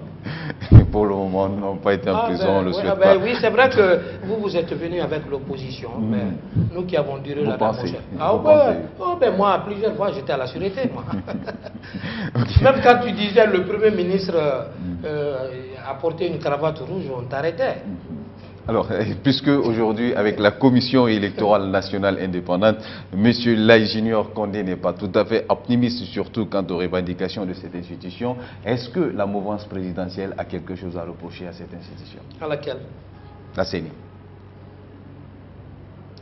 Pour le moment, nous n'avons pas été en prison, on le souhaite pas. pas. Oui, c'est vrai que vous êtes venu avec l'opposition, mais nous qui avons duré la pensez, moi, plusieurs fois, j'étais à la sûreté, moi. Même quand tu disais le Premier ministre apportait une cravate rouge, on t'arrêtait. Alors, puisque aujourd'hui, avec la Commission électorale nationale indépendante, M. Laye Junior Condé n'est pas tout à fait optimiste, surtout quant aux revendications de cette institution, est-ce que la mouvance présidentielle a quelque chose à reprocher à cette institution? À laquelle? La CENI.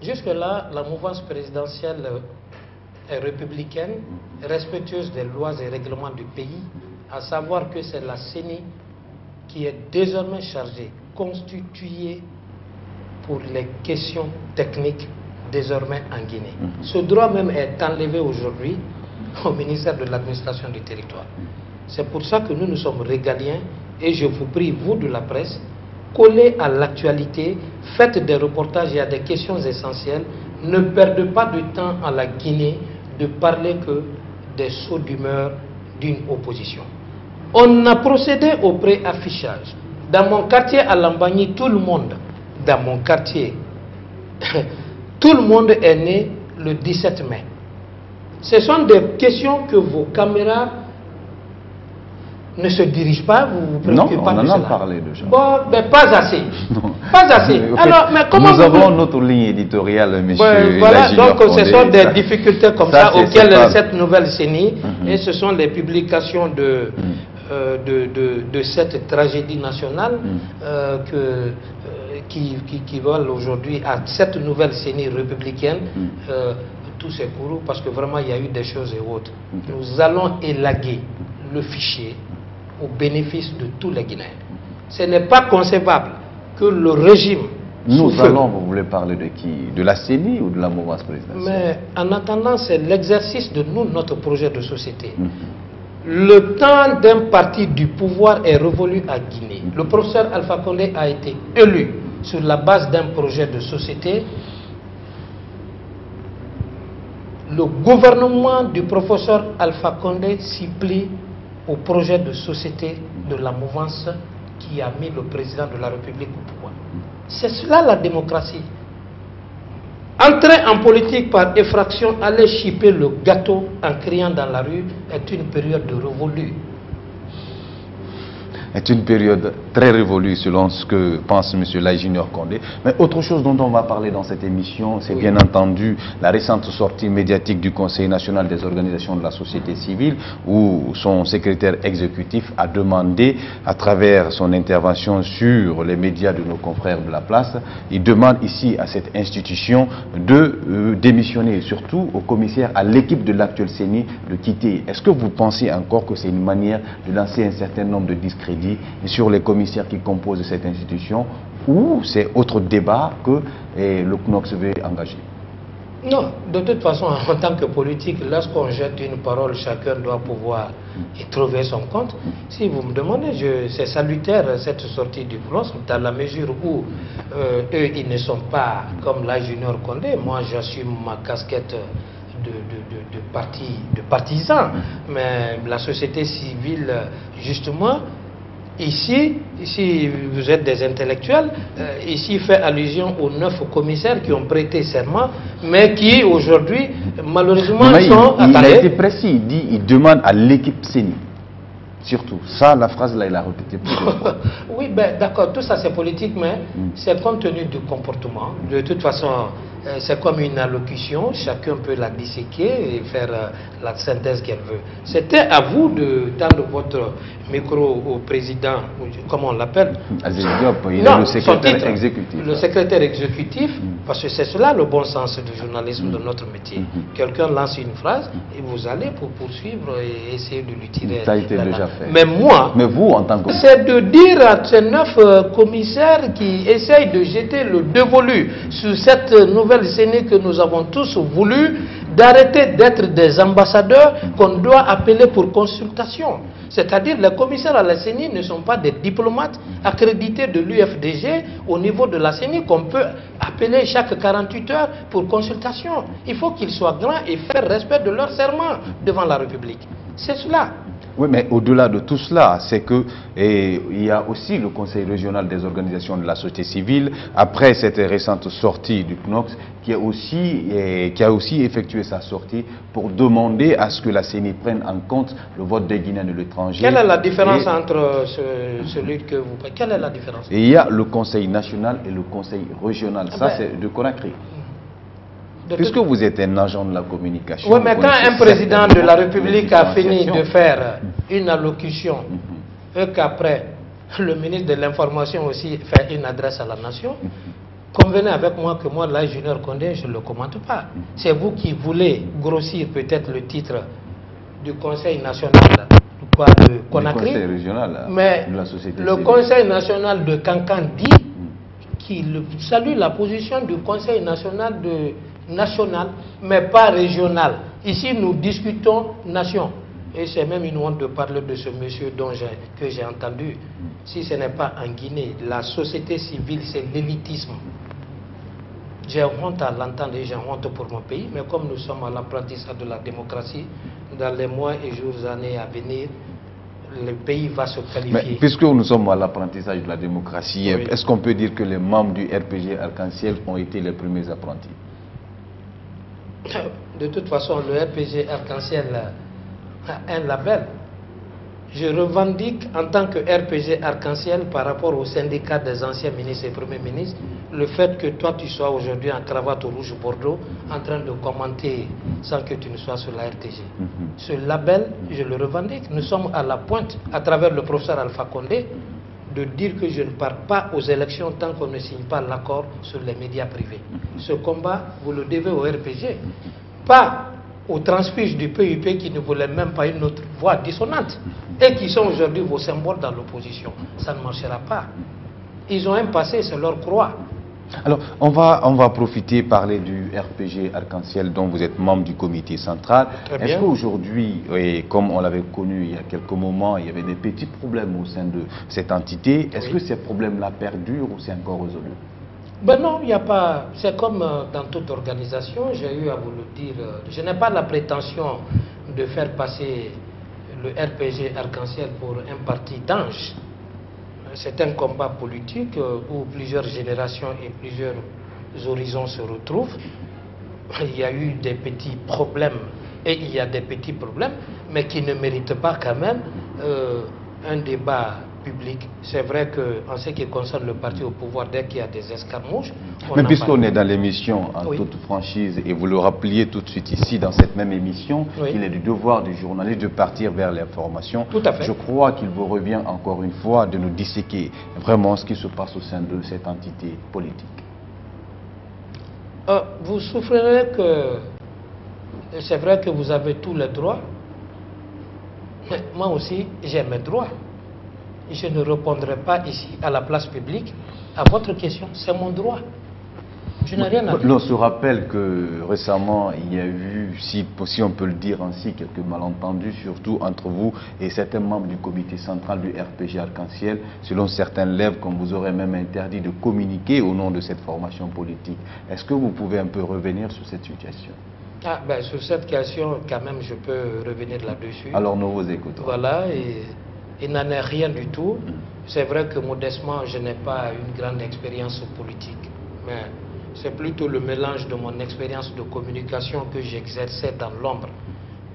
Jusque-là, la mouvance présidentielle est républicaine, respectueuse des lois et règlements du pays, à savoir que c'est la CENI qui est désormais chargée, constituée pour les questions techniques désormais en Guinée. Ce droit même est enlevé aujourd'hui au ministère de l'administration du territoire. C'est pour ça que nous sommes régaliens et je vous prie, vous de la presse, collez à l'actualité, faites des reportages, il y a des questions essentielles, ne perdez pas de temps à la Guinée de parler que des sauts d'humeur d'une opposition. On a procédé au préaffichage. Dans mon quartier à Lambagny, tout le monde, dans mon quartier, tout le monde est né le 17 mai. Ce sont des questions que vos caméras ne se dirigent pas, vous vous préoccupez pas de cela. Non, on en a parlé déjà. Bon, mais pas assez. Pas assez. Okay. Alors, mais comment nous avons notre ligne éditoriale, monsieur. Voilà, donc ce sont des difficultés comme ça auxquelles pas... cette nouvelle CENI, et ce sont les publications de cette tragédie nationale qui volent aujourd'hui à cette nouvelle CENI républicaine tous ces courroux, parce que vraiment il y a eu des choses et autres. Nous allons élaguer le fichier au bénéfice de tous les Guinéens. Ce n'est pas concevable que le régime... Vous voulez parler de qui? De la CENI ou de la mouvance présidentielle? Mais en attendant, c'est l'exercice de notre projet de société. Le temps d'un parti du pouvoir est révolu à Guinée. Le professeur Alpha Condé a été élu sur la base d'un projet de société. Le gouvernement du professeur Alpha Condé s'y plie au projet de société de la mouvance qui a mis le président de la République au pouvoir. C'est cela la démocratie. Entrer en politique par effraction, aller chipper le gâteau en criant dans la rue est une période de révolue. Est une période très révolue selon ce que pense M. Laye Junior Condé. Mais autre chose dont on va parler dans cette émission, c'est bien entendu la récente sortie médiatique du Conseil national des organisations de la société civile, où son secrétaire exécutif a demandé, à travers son intervention sur les médias de nos confrères de la place, il demande ici à cette institution de démissionner, et surtout au commissaire, à l'équipe de l'actuel CENI de quitter. Est-ce que vous pensez encore que c'est une manière de lancer un certain nombre de discrédits sur les commissaires qui composent cette institution, ou c'est autre débat que le CNOCS veut engager? Non, de toute façon, en tant que politique, lorsqu'on jette une parole, chacun doit pouvoir y trouver son compte. Si vous me demandez, c'est salutaire cette sortie du CNOCS, dans la mesure où eux, ils ne sont pas comme Laye Junior Condé. Moi, j'assume ma casquette de partisan, mais la société civile, justement, ici vous êtes des intellectuels, ici fait allusion aux 9 commissaires qui ont prêté serment, mais qui aujourd'hui, malheureusement, sont... Il a été précis, il dit, il demande à l'équipe CENI. Surtout, ça, la phrase là, il a répété plusieurs fois. Oui, ben, d'accord, tout ça c'est politique, mais c'est compte tenu du comportement. De toute façon, c'est comme une allocution, chacun peut la disséquer et faire la synthèse qu'elle veut. C'était à vous de tendre votre micro au président, comment on l'appelle? Aziz Diop, il est le secrétaire exécutif. Le secrétaire exécutif, parce que c'est cela le bon sens du journalisme de notre métier. Quelqu'un lance une phrase et vous allez pour poursuivre et essayer de lui tirer. Ça a été déjà fait. Mais moi, vous en tant que... c'est de dire à ces 9 commissaires qui essayent de jeter le dévolu sur cette nouvelle CENI que nous avons tous voulu, d'arrêter d'être des ambassadeurs qu'on doit appeler pour consultation. C'est-à-dire les commissaires à la CENI ne sont pas des diplomates accrédités de l'UFDG au niveau de la CENI qu'on peut appeler chaque 48 heures pour consultation. Il faut qu'ils soient grands et faire respect de leur serment devant la République. C'est cela. Oui, mais au-delà de tout cela, c'est que il y a aussi le Conseil régional des organisations de la société civile, après cette récente sortie du CNOCS, qui a aussi effectué sa sortie pour demander à ce que la CENI prenne en compte le vote des Guinéens de l'étranger. Quelle est la différence entre celui que vous... Quelle est la différence? Il y a le Conseil national et le Conseil régional. Ça, c'est de Conakry. Puisque vous êtes un agent de la communication... Oui, mais quand un président de la République a fini de faire une allocution, et qu'après, le ministre de l'Information aussi fait une adresse à la nation, convenez avec moi que moi, Laye Junior Condé, je ne le commente pas. C'est vous qui voulez grossir peut-être le titre du Conseil national de Conakry. Le Conseil régional mais de la société le civile. Conseil national de Cancan dit qu'il salue la position du Conseil national, mais pas régional. Ici, nous discutons nation. Et c'est même une honte de parler de ce monsieur que j'ai entendu. Si ce n'est pas en Guinée, la société civile, c'est l'élitisme. J'ai honte à l'entendre et j'ai honte pour mon pays, mais comme nous sommes à l'apprentissage de la démocratie, dans les mois et jours, années à venir, le pays va se qualifier. Mais puisque nous sommes à l'apprentissage de la démocratie, oui, est-ce qu'on peut dire que les membres du RPG Arc-en-Ciel ont été les premiers apprentis? De toute façon, le RPG Arc-en-Ciel a un label. Je revendique en tant que RPG Arc-en-Ciel par rapport au syndicat des anciens ministres et premiers ministres, le fait que toi tu sois aujourd'hui en cravate rouge bordeaux en train de commenter sans que tu ne sois sur la RTG. Ce label, je le revendique. Nous sommes à la pointe, à travers le professeur Alpha Condé, de dire que je ne pars pas aux élections tant qu'on ne signe pas l'accord sur les médias privés. Ce combat, vous le devez au RPG. Pas aux transfuges du PUP qui ne voulaient même pas une autre voix dissonante et qui sont aujourd'hui vos symboles dans l'opposition. Ça ne marchera pas. Ils ont un passé, c'est leur croix. Alors, on va profiter, parler du RPG Arc-en-Ciel dont vous êtes membre du comité central. Est-ce qu'aujourd'hui, comme on l'avait connu il y a quelques moments, il y avait des petits problèmes au sein de cette entité, est-ce que ces problèmes-là perdurent ou c'est encore résolu? Ben non, il n'y a pas. C'est comme dans toute organisation, j'ai eu à vous le dire. Je n'ai pas la prétention de faire passer le RPG Arc-en-Ciel pour un parti d'anges. C'est un combat politique où plusieurs générations et plusieurs horizons se retrouvent. Il y a eu des petits problèmes et il y a des petits problèmes, mais qui ne méritent pas quand même un débat public. C'est vrai qu'en ce qui concerne le parti au pouvoir, dès qu'il y a des escarmouches... Mais puisqu'on est dans l'émission en toute franchise, et vous le rappeliez tout de suite ici, dans cette même émission, il est du devoir du journaliste de partir vers l'information. Tout à fait. Je crois qu'il vous revient encore une fois de nous disséquer vraiment ce qui se passe au sein de cette entité politique. Vous souffrirez que... C'est vrai que vous avez tous les droits, mais moi aussi, j'ai mes droits. Je ne répondrai pas ici, à la place publique, à votre question. C'est mon droit. Je n'ai rien à dire. On se rappelle que récemment, il y a eu, si on peut le dire ainsi, quelques malentendus, surtout entre vous et certains membres du comité central du RPG Arc-en-Ciel. Selon certains lèvres, qu'on vous aurait même interdit de communiquer au nom de cette formation politique. Est-ce que vous pouvez un peu revenir sur cette situation? Sur cette question, quand même, je peux revenir là-dessus. Alors nous vous écoutons. Voilà, et il n'en est rien du tout. C'est vrai que modestement, je n'ai pas une grande expérience politique, mais c'est plutôt le mélange de mon expérience de communication que j'exerçais dans l'ombre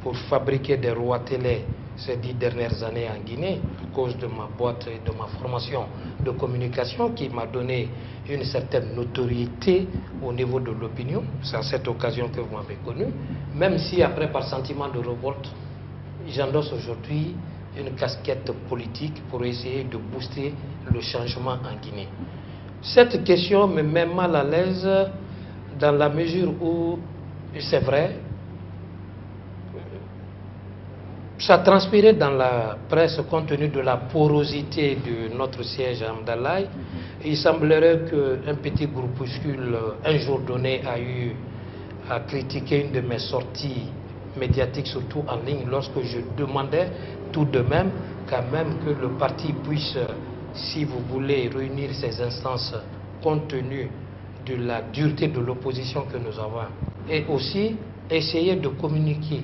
pour fabriquer des rois télé ces 10 dernières années en Guinée, à cause de ma boîte et de ma formation de communication qui m'a donné une certaine notoriété au niveau de l'opinion. C'est à cette occasion que vous m'avez connu, même si après, par sentiment de révolte, j'endosse aujourd'hui une casquette politique pour essayer de booster le changement en Guinée. Cette question me met mal à l'aise dans la mesure où, c'est vrai, ça transpirait dans la presse compte tenu de la porosité de notre siège à Amdalaï. Il semblerait qu'un petit groupuscule, un jour donné, a eu à critiquer une de mes sorties médiatiques, surtout en ligne, lorsque je demandais tout de même quand même que le parti puisse, si vous voulez, réunir ses instances compte tenu de la dureté de l'opposition que nous avons, et aussi essayer de communiquer.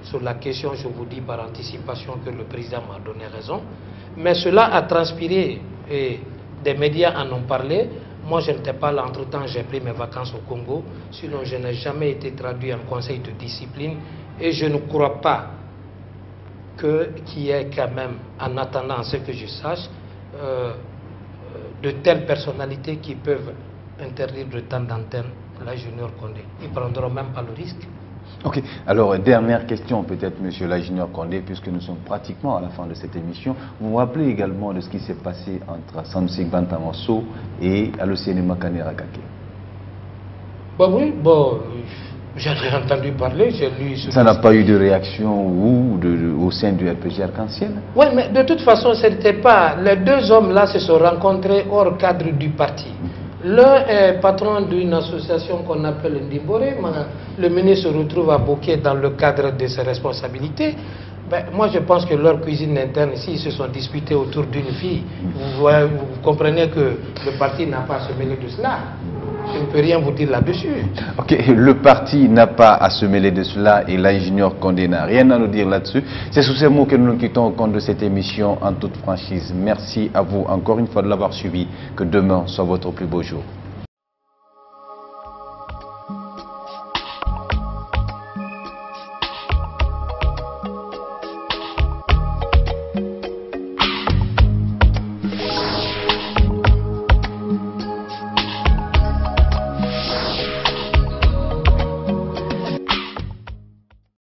Sur la question, je vous dis par anticipation que le président m'a donné raison, mais cela a transpiré et des médias en ont parlé. Moi, je n'étais pas là, entre-temps, j'ai pris mes vacances au Congo, sinon je n'ai jamais été traduit en conseil de discipline et je ne crois pas qu'il y ait quand même, en attendant ce que je sache, de telles personnalités qui peuvent interdire de temps d'antenne la Junior Condé. Ils ne prendront même pas le risque. Ok, alors dernière question peut-être, monsieur la Junior Condé, puisque nous sommes pratiquement à la fin de cette émission. Vous vous rappelez également de ce qui s'est passé entre Samsung Bantamosso et Alocene Makanera Kake? Oui, j'en ai entendu parler, j'ai lu... Ça n'a pas eu de réaction au sein du RPG Arc-en-Ciel? Oui, mais de toute façon, ce n'était pas... Les deux hommes-là se sont rencontrés hors cadre du parti. L'un est patron d'une association qu'on appelle Ndimbore. Le ministre se retrouve à Boké dans le cadre de ses responsabilités. Ben, moi, je pense que leur cuisine interne, s'ils se sont disputés autour d'une fille, vous comprenez que le parti n'a pas à se mêler de cela. Je ne peux rien vous dire là-dessus. Ok, le parti n'a pas à se mêler de cela et l'ingénieur Condé n'a rien à nous dire là-dessus. C'est sous ces mots que nous nous quittons au compte de cette émission en toute franchise. Merci à vous encore une fois de l'avoir suivi. Que demain soit votre plus beau jour.